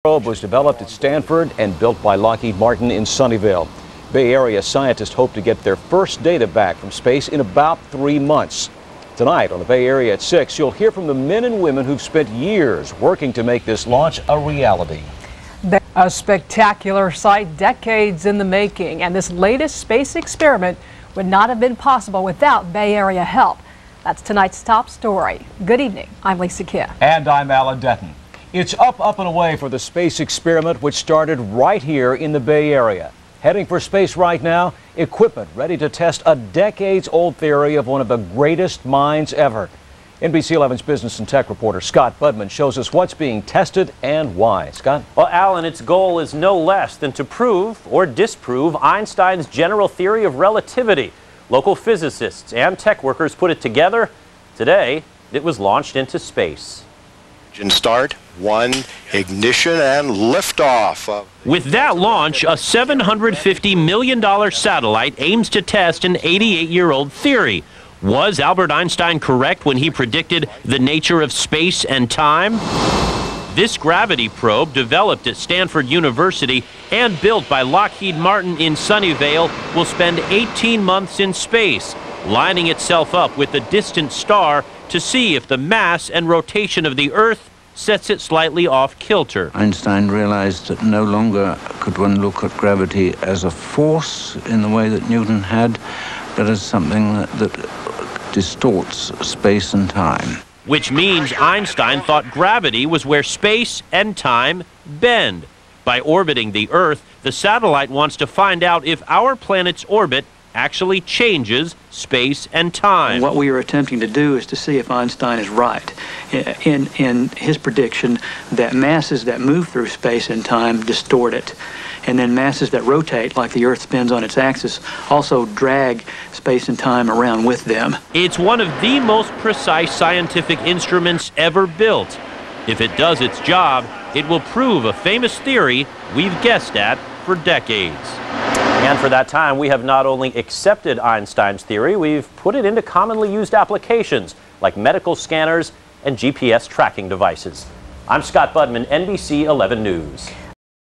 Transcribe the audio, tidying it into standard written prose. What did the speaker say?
Probe was developed at Stanford and built by Lockheed Martin in Sunnyvale. Bay Area scientists hope to get their first data back from space in about 3 months. Tonight on the Bay Area at 6, you'll hear from the men and women who've spent years working to make this launch a reality. A spectacular sight, decades in the making, and this latest space experiment would not have been possible without Bay Area help. That's tonight's top story. Good evening. I'm Lisa Kidd. And I'm Alan Denton. It's up and away for the space experiment, which started right here in the Bay Area. Heading for space right now, equipment ready to test a decades-old theory of one of the greatest minds ever. NBC11's business and tech reporter Scott Budman shows us what's being tested and why. Scott? Well, Alan, its goal is no less than to prove or disprove Einstein's general theory of relativity. Local physicists and tech workers put it together. Today, it was launched into space. Engine start, 1, ignition, and liftoff. With that launch, a $750 million satellite aims to test an 88-year-old theory. Was Albert Einstein correct when he predicted the nature of space and time? This gravity probe, developed at Stanford University and built by Lockheed Martin in Sunnyvale, will spend 18 months in space, lining itself up with a distant star to see if the mass and rotation of the Earth sets it slightly off kilter. Einstein realized that no longer could one look at gravity as a force in the way that Newton had, but as something that distorts space and time. Which means Einstein thought gravity was where space and time bend. By orbiting the Earth, the satellite wants to find out if our planet's orbit actually changes space and time. What we are attempting to do is to see if Einstein is right in his prediction that masses that move through space and time distort it, and then masses that rotate, like the Earth spins on its axis, also drag space and time around with them. It's one of the most precise scientific instruments ever built. If it does its job, it will prove a famous theory we've guessed at for decades. And for that time, we have not only accepted Einstein's theory, we've put it into commonly used applications like medical scanners and GPS tracking devices. I'm Scott Budman, NBC11 News.